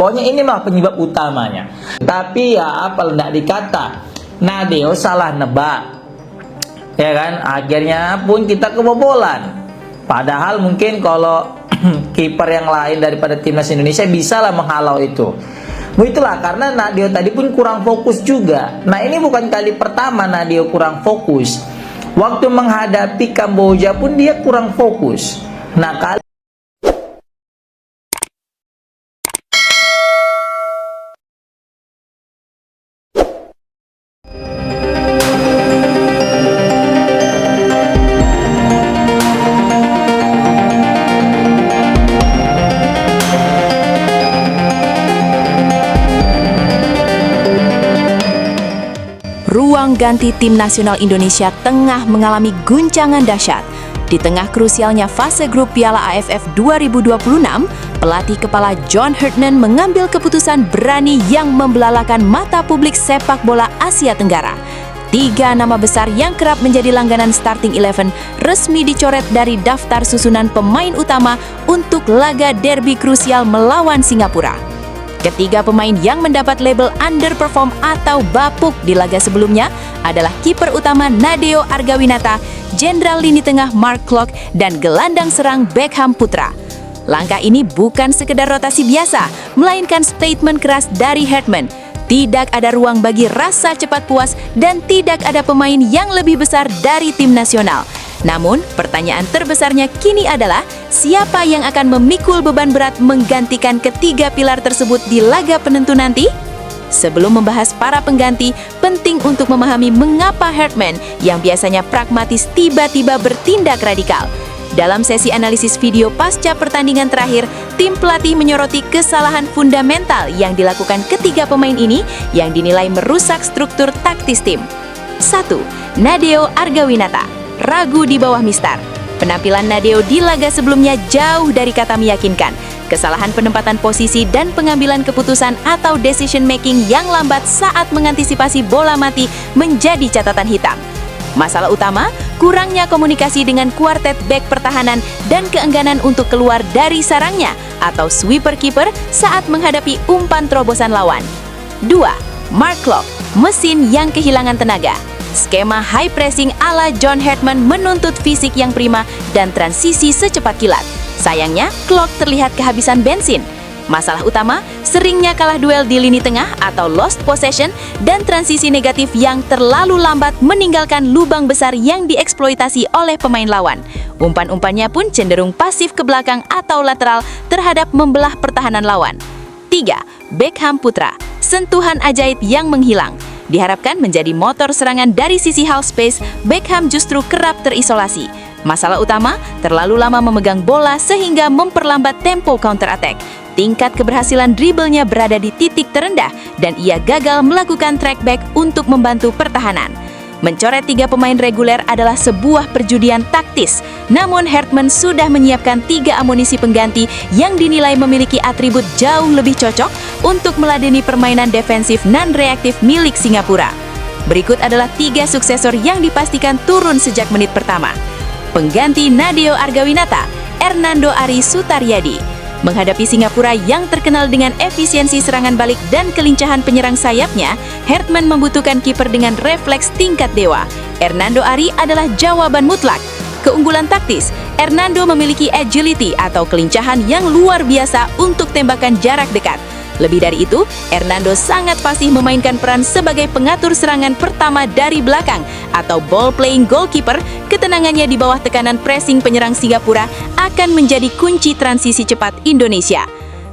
pokoknya ini mah penyebab utamanya. Tapi ya apa hendak dikata, Nadeo salah nebak, ya kan? Akhirnya pun kita kebobolan. Padahal mungkin kalau kiper yang lain daripada timnas Indonesia bisa lah menghalau itu. Itulah karena Nadeo tadi pun kurang fokus juga. Nah ini bukan kali pertama Nadeo kurang fokus. Waktu menghadapi Kamboja pun dia kurang fokus. Nah kali ruang ganti tim nasional Indonesia tengah mengalami guncangan dahsyat. Di tengah krusialnya fase grup Piala AFF 2026, pelatih kepala John Herdman mengambil keputusan berani yang membelalakan mata publik sepak bola Asia Tenggara. 3 nama besar yang kerap menjadi langganan starting 11 resmi dicoret dari daftar susunan pemain utama untuk laga derby krusial melawan Singapura. Ketiga pemain yang mendapat label underperform atau bapuk di laga sebelumnya adalah kiper utama Nadeo Argawinata, jenderal lini tengah Mark Klok, dan gelandang serang Beckham Putra. Langkah ini bukan sekedar rotasi biasa, melainkan statement keras dari Herdman. Tidak ada ruang bagi rasa cepat puas dan tidak ada pemain yang lebih besar dari tim nasional. Namun, pertanyaan terbesarnya kini adalah siapa yang akan memikul beban berat menggantikan ketiga pilar tersebut di laga penentu nanti? Sebelum membahas para pengganti, penting untuk memahami mengapa Herdman yang biasanya pragmatis tiba-tiba bertindak radikal. Dalam sesi analisis video pasca pertandingan terakhir, tim pelatih menyoroti kesalahan fundamental yang dilakukan ketiga pemain ini yang dinilai merusak struktur taktis tim. 1. Nadeo Argawinata ragu di bawah Mistar. Penampilan Nadeo di laga sebelumnya jauh dari kata meyakinkan. Kesalahan penempatan posisi dan pengambilan keputusan atau decision making yang lambat saat mengantisipasi bola mati menjadi catatan hitam. Masalah utama, kurangnya komunikasi dengan kuartet bek pertahanan dan keengganan untuk keluar dari sarangnya atau sweeper keeper saat menghadapi umpan terobosan lawan. 2. Mark Klok, mesin yang kehilangan tenaga. Skema high pressing ala John Herdman menuntut fisik yang prima dan transisi secepat kilat. Sayangnya, Klok terlihat kehabisan bensin. Masalah utama, seringnya kalah duel di lini tengah atau lost possession dan transisi negatif yang terlalu lambat meninggalkan lubang besar yang dieksploitasi oleh pemain lawan. Umpan-umpannya pun cenderung pasif ke belakang atau lateral terhadap membelah pertahanan lawan. 3. Beckham Putra, sentuhan ajaib yang menghilang. Diharapkan menjadi motor serangan dari sisi half space, Beckham justru kerap terisolasi. Masalah utama, terlalu lama memegang bola sehingga memperlambat tempo counter attack. Tingkat keberhasilan dribblenya berada di titik terendah dan ia gagal melakukan track back untuk membantu pertahanan. Mencoret 3 pemain reguler adalah sebuah perjudian taktis. Namun Herdman sudah menyiapkan 3 amunisi pengganti yang dinilai memiliki atribut jauh lebih cocok untuk meladeni permainan defensif non-reaktif milik Singapura. Berikut adalah 3 suksesor yang dipastikan turun sejak menit pertama. Pengganti Nadeo Argawinata, Hernando Ari Sutaryadi. Menghadapi Singapura yang terkenal dengan efisiensi serangan balik dan kelincahan penyerang sayapnya, Herdman membutuhkan kiper dengan refleks tingkat dewa. Hernando Ari adalah jawaban mutlak. Keunggulan taktis, Hernando memiliki agility atau kelincahan yang luar biasa untuk tembakan jarak dekat. Lebih dari itu, Hernando sangat fasih memainkan peran sebagai pengatur serangan pertama dari belakang atau ball playing goalkeeper. Ketenangannya di bawah tekanan pressing penyerang Singapura akan menjadi kunci transisi cepat Indonesia.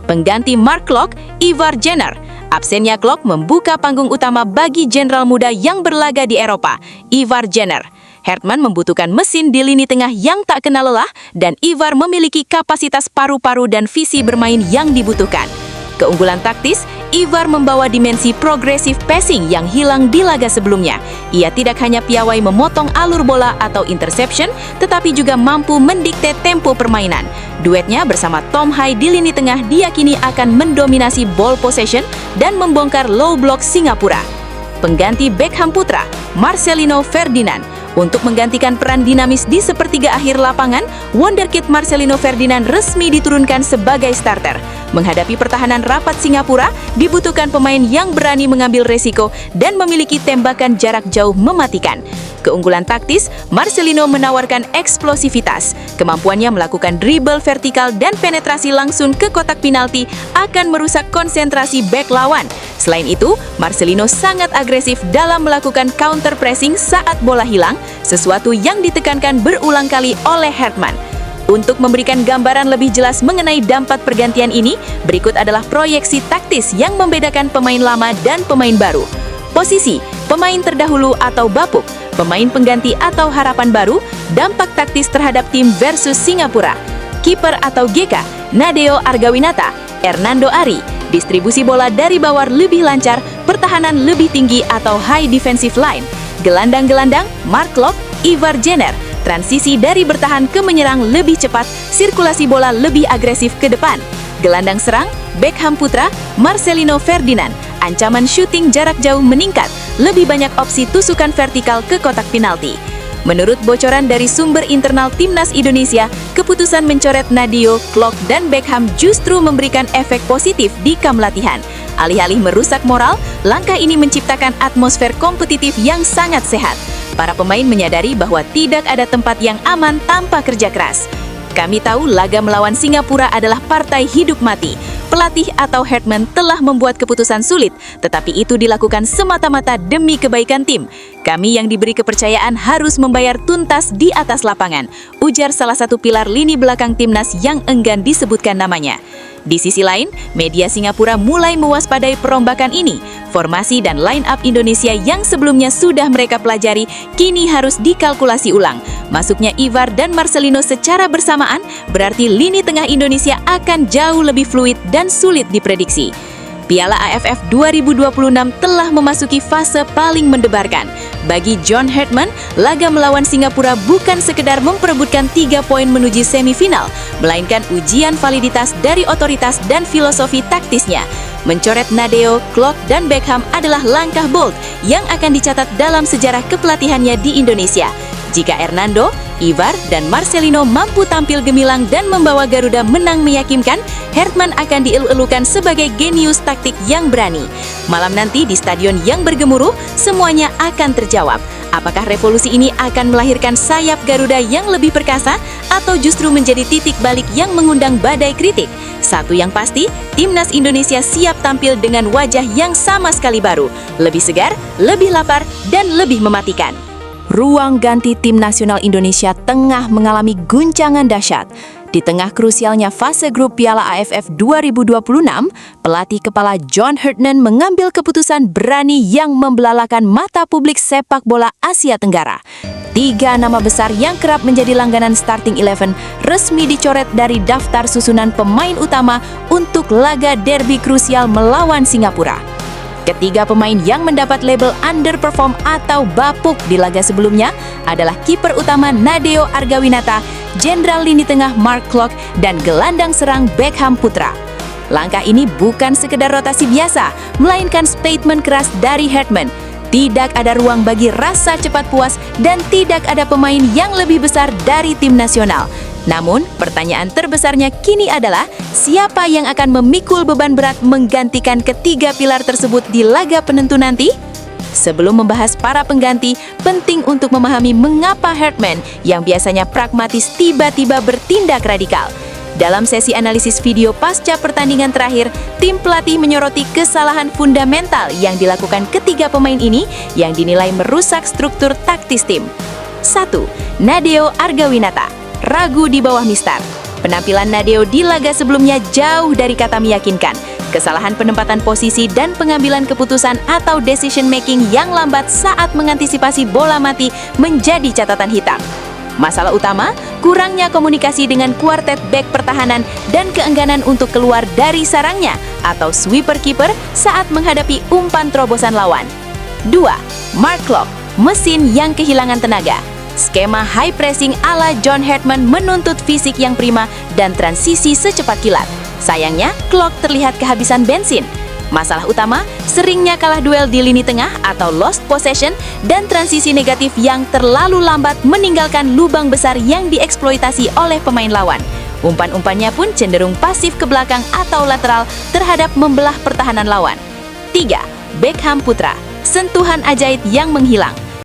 Pengganti Mark Klok, Ivar Jenner. Absennya Klok membuka panggung utama bagi jenderal muda yang berlaga di Eropa, Ivar Jenner. Herdman membutuhkan mesin di lini tengah yang tak kenal lelah dan Ivar memiliki kapasitas paru-paru dan visi bermain yang dibutuhkan. Keunggulan taktis, Ivar membawa dimensi progresif passing yang hilang di laga sebelumnya. Ia tidak hanya piawai memotong alur bola atau interception, tetapi juga mampu mendikte tempo permainan. Duetnya bersama Tom Hai di lini tengah diyakini akan mendominasi ball possession dan membongkar low block Singapura. Pengganti Beckham Putra, Marcelino Ferdinand. Untuk menggantikan peran dinamis di sepertiga akhir lapangan, wonderkid Marcelino Ferdinand resmi diturunkan sebagai starter. Menghadapi pertahanan rapat Singapura, dibutuhkan pemain yang berani mengambil resiko dan memiliki tembakan jarak jauh mematikan. Keunggulan taktis, Marcelino menawarkan eksplosivitas. Kemampuannya melakukan dribble vertikal dan penetrasi langsung ke kotak penalti akan merusak konsentrasi bek lawan. Selain itu, Marcelino sangat agresif dalam melakukan counter pressing saat bola hilang, sesuatu yang ditekankan berulang kali oleh Herdman. Untuk memberikan gambaran lebih jelas mengenai dampak pergantian ini, berikut adalah proyeksi taktis yang membedakan pemain lama dan pemain baru. Posisi, pemain terdahulu atau bapuk, pemain pengganti atau harapan baru, dampak taktis terhadap tim versus Singapura. Kiper atau GK, Nadeo Argawinata, Hernando Ari. Distribusi bola dari bawah lebih lancar, pertahanan lebih tinggi atau high defensive line. Gelandang-gelandang, Mark Locke, Ivar Jenner. Transisi dari bertahan ke menyerang lebih cepat, sirkulasi bola lebih agresif ke depan. Gelandang serang, Beckham Putra, Marcelino Ferdinand. Ancaman syuting jarak jauh meningkat, lebih banyak opsi tusukan vertikal ke kotak penalti. Menurut bocoran dari sumber internal Timnas Indonesia, keputusan mencoret Nadeo, Klok, dan Beckham justru memberikan efek positif di kam latihan. Alih-alih merusak moral, langkah ini menciptakan atmosfer kompetitif yang sangat sehat. Para pemain menyadari bahwa tidak ada tempat yang aman tanpa kerja keras. Kami tahu laga melawan Singapura adalah partai hidup mati. Pelatih atau Herdman telah membuat keputusan sulit, tetapi itu dilakukan semata-mata demi kebaikan tim. Kami yang diberi kepercayaan harus membayar tuntas di atas lapangan, ujar salah satu pilar lini belakang timnas yang enggan disebutkan namanya. Di sisi lain, media Singapura mulai mewaspadai perombakan ini. Formasi dan line-up Indonesia yang sebelumnya sudah mereka pelajari, kini harus dikalkulasi ulang. Masuknya Ivar dan Marcelino secara bersamaan, berarti lini tengah Indonesia akan jauh lebih fluid dan sulit diprediksi. Piala AFF 2026 telah memasuki fase paling mendebarkan. Bagi John Herdman, laga melawan Singapura bukan sekedar memperebutkan 3 poin menuju semifinal, melainkan ujian validitas dari otoritas dan filosofi taktisnya. Mencoret Nadeo, Klok, dan Beckham adalah langkah bold yang akan dicatat dalam sejarah kepelatihannya di Indonesia. Jika Hernando, Ivar, dan Marcelino mampu tampil gemilang dan membawa Garuda menang meyakinkan, Herdman akan dielu-elukan sebagai genius taktik yang berani. Malam nanti di stadion yang bergemuruh, semuanya akan terjawab. Apakah revolusi ini akan melahirkan sayap Garuda yang lebih perkasa atau justru menjadi titik balik yang mengundang badai kritik? Satu yang pasti, Timnas Indonesia siap tampil dengan wajah yang sama sekali baru, lebih segar, lebih lapar, dan lebih mematikan. Ruang ganti tim nasional Indonesia tengah mengalami guncangan dahsyat. Di tengah krusialnya fase grup Piala AFF 2026, pelatih kepala John Herdman mengambil keputusan berani yang membelalakan mata publik sepak bola Asia Tenggara. 3 nama besar yang kerap menjadi langganan starting 11 resmi dicoret dari daftar susunan pemain utama untuk laga derby krusial melawan Singapura. Ketiga pemain yang mendapat label underperform atau bapuk di laga sebelumnya adalah kiper utama Nadeo Argawinata, jenderal lini tengah Mark Klok, dan gelandang serang Beckham Putra. Langkah ini bukan sekedar rotasi biasa, melainkan statement keras dari Herdman. Tidak ada ruang bagi rasa cepat puas dan tidak ada pemain yang lebih besar dari tim nasional. Namun, pertanyaan terbesarnya kini adalah siapa yang akan memikul beban berat menggantikan ketiga pilar tersebut di laga penentu nanti? Sebelum membahas para pengganti, penting untuk memahami mengapa Herdman yang biasanya pragmatis tiba-tiba bertindak radikal. Dalam sesi analisis video pasca pertandingan terakhir, tim pelatih menyoroti kesalahan fundamental yang dilakukan ketiga pemain ini yang dinilai merusak struktur taktis tim. 1. Nadeo Argawinata, ragu di bawah mistar. Penampilan Nadeo di laga sebelumnya jauh dari kata meyakinkan. Kesalahan penempatan posisi dan pengambilan keputusan atau decision making yang lambat saat mengantisipasi bola mati menjadi catatan hitam. Masalah utama, kurangnya komunikasi dengan kuartet bek pertahanan dan keengganan untuk keluar dari sarangnya atau sweeper keeper saat menghadapi umpan terobosan lawan. 2. Mark Klok, mesin yang kehilangan tenaga. Skema high pressing ala John Herdman menuntut fisik yang prima dan transisi secepat kilat. Sayangnya, Klok terlihat kehabisan bensin. Masalah utama, seringnya kalah duel di lini tengah atau lost possession dan transisi negatif yang terlalu lambat meninggalkan lubang besar yang dieksploitasi oleh pemain lawan. Umpan-umpannya pun cenderung pasif ke belakang atau lateral terhadap membelah pertahanan lawan. 3. Beckham Putra, sentuhan ajaib yang menghilang.